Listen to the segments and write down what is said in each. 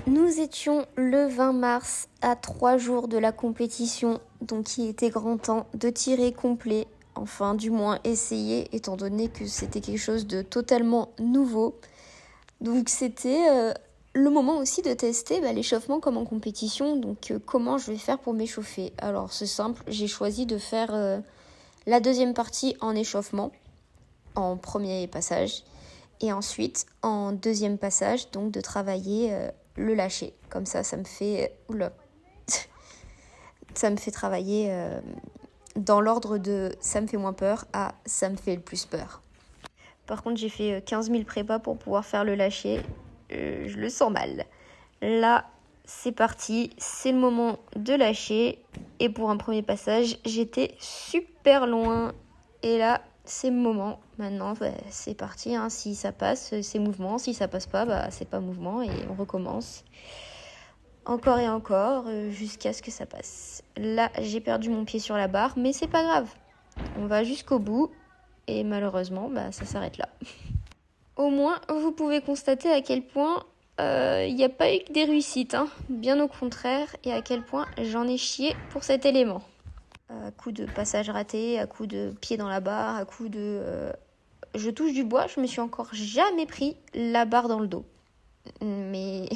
Nous étions le 20 mars à 3 jours de la compétition, donc il était grand temps de tirer complet, enfin du moins essayer, étant donné que c'était quelque chose de totalement nouveau. Donc c'était le moment aussi de tester l'échauffement comme en compétition, donc comment je vais faire pour m'échauffer. Alors c'est simple, j'ai choisi de faire la deuxième partie en échauffement, en premier passage, et ensuite en deuxième passage, donc de travailler le lâcher. Comme ça me fait... ça me fait travailler dans l'ordre de ça me fait moins peur à ça me fait le plus peur. Par contre, j'ai fait 15 000 prépas pour pouvoir faire le lâcher. Je le sens mal. Là, c'est parti. C'est le moment de lâcher. Et pour un premier passage, j'étais super loin. Et là, c'est le moment. Maintenant, c'est parti. Si ça passe, c'est mouvement. Si ça passe pas, c'est pas mouvement. Et on recommence. Encore et encore, jusqu'à ce que ça passe. Là, j'ai perdu mon pied sur la barre. Mais c'est pas grave. On va jusqu'au bout. Et malheureusement, ça s'arrête là. Au moins, vous pouvez constater à quel point il n'y a pas eu que des réussites, bien au contraire, et à quel point j'en ai chié pour cet élément. À coup de passage raté, à coup de pied dans la barre, à coup de... Je touche du bois, je me suis encore jamais pris la barre dans le dos. Mais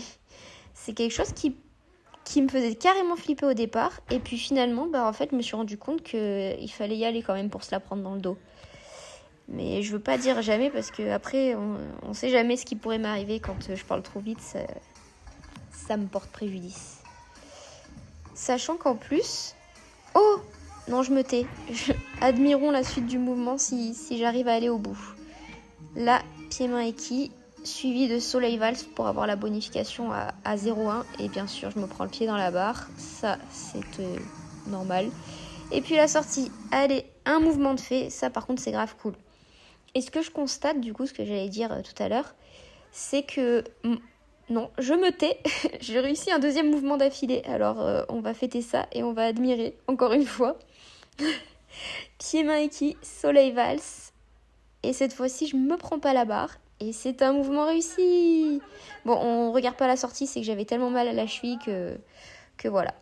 c'est quelque chose qui me faisait carrément flipper au départ, et puis finalement, en fait, je me suis rendu compte qu'il fallait y aller quand même pour se la prendre dans le dos. Mais je veux pas dire jamais parce que après on sait jamais ce qui pourrait m'arriver quand je parle trop vite, ça me porte préjudice. Sachant qu'en plus... Oh non, je me tais. Admirons la suite du mouvement si j'arrive à aller au bout. Là, pied-main équille, suivi de soleil valse pour avoir la bonification à 0,1. Et bien sûr, je me prends le pied dans la barre. Ça, c'est normal. Et puis la sortie. Allez, un mouvement de fait. Ça, par contre, c'est grave cool. Et ce que je constate, du coup, ce que j'allais dire tout à l'heure, c'est que... Non, je me tais. J'ai réussi un deuxième mouvement d'affilée. Alors, on va fêter ça et on va admirer, encore une fois. Pied-main équille, soleil valse. Et cette fois-ci, je me prends pas la barre. Et c'est un mouvement réussi. Bon, on regarde pas la sortie, c'est que j'avais tellement mal à la cheville que voilà.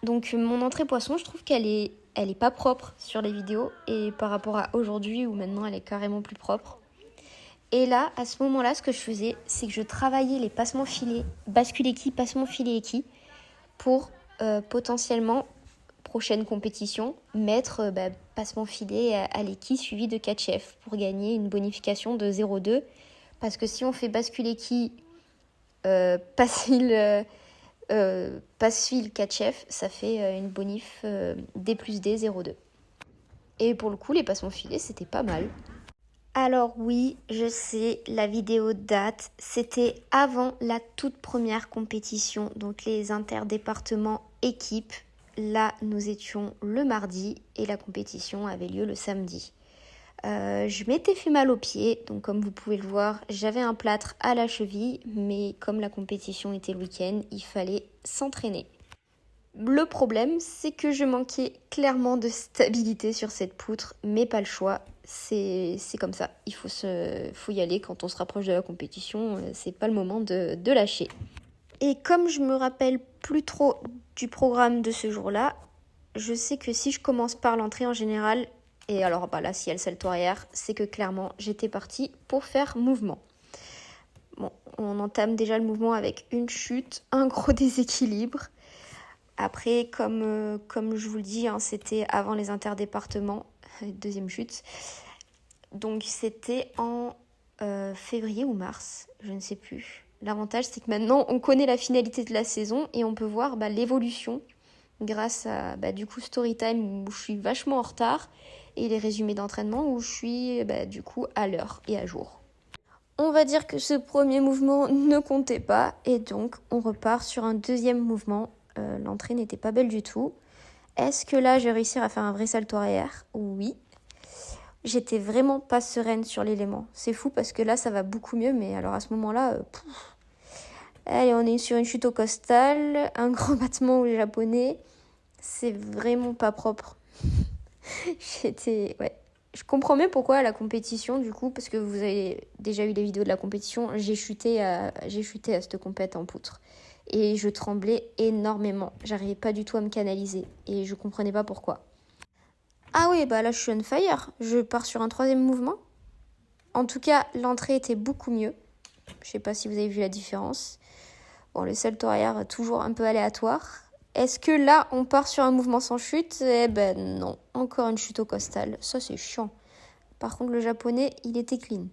Donc, mon entrée poisson, je trouve qu'elle est pas propre sur les vidéos et par rapport à aujourd'hui où maintenant elle est carrément plus propre. Et là, à ce moment-là, ce que je faisais, c'est que je travaillais les passements filets, bascule équille, passement filet équille pour potentiellement, prochaine compétition, mettre passement filet à l'équille suivi de 4 chefs pour gagner une bonification de 0,2. Parce que si on fait bascule équille, passe-fil 4 chefs, ça fait une bonif D plus D 0,2. Et pour le coup, les passements filets, c'était pas mal. Alors oui, je sais, la vidéo date. C'était avant la toute première compétition, donc les interdépartements équipes. Là, nous étions le mardi et la compétition avait lieu le samedi. Je m'étais fait mal aux pieds, donc comme vous pouvez le voir, j'avais un plâtre à la cheville, mais comme la compétition était le week-end, il fallait s'entraîner. Le problème, c'est que je manquais clairement de stabilité sur cette poutre, mais pas le choix, c'est comme ça. Il faut y aller quand on se rapproche de la compétition, c'est pas le moment de lâcher. Et comme je me rappelle plus trop du programme de ce jour-là, je sais que si je commence par l'entrée en général, et alors là, si elle salto arrière, c'est que clairement, j'étais partie pour faire mouvement. Bon, on entame déjà le mouvement avec une chute, un gros déséquilibre. Après, comme je vous le dis, c'était avant les interdépartements, deuxième chute. Donc c'était en février ou mars, je ne sais plus. L'avantage, c'est que maintenant, on connaît la finalité de la saison et on peut voir l'évolution grâce à du coup Storytime où je suis vachement en retard et les résumés d'entraînement où je suis du coup à l'heure et à jour. On va dire que ce premier mouvement ne comptait pas et donc on repart sur un deuxième mouvement. L'entrée n'était pas belle du tout. Est-ce que là, je vais réussir à faire un vrai salto arrière ? Oui. J'étais vraiment pas sereine sur l'élément. C'est fou parce que là, ça va beaucoup mieux, mais alors à ce moment-là, allez, on est sur une chute au costal, un grand battement au japonais. C'est vraiment pas propre. Ouais. Je comprends même pourquoi à la compétition, du coup, parce que vous avez déjà eu les vidéos de la compétition, j'ai chuté à cette compète en poutre. Et je tremblais énormément. J'arrivais pas du tout à me canaliser. Et je comprenais pas pourquoi. Ah oui, bah là je suis on fire. Je pars sur un 3e mouvement. En tout cas, l'entrée était beaucoup mieux. Je sais pas si vous avez vu la différence. Bon, le salto arrière, toujours un peu aléatoire. Est-ce que là, on part sur un mouvement sans chute? Eh ben non, encore une chute au costal. Ça, c'est chiant. Par contre, le japonais, il était clean.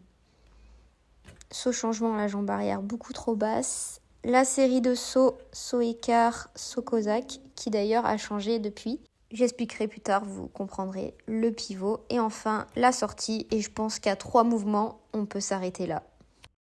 Saut changement à la jambe arrière, beaucoup trop basse. La série de sauts, saut écart, saut cosaque, qui d'ailleurs a changé depuis. J'expliquerai plus tard, vous comprendrez le pivot. Et enfin, la sortie. Et je pense qu'à 3 mouvements, on peut s'arrêter là.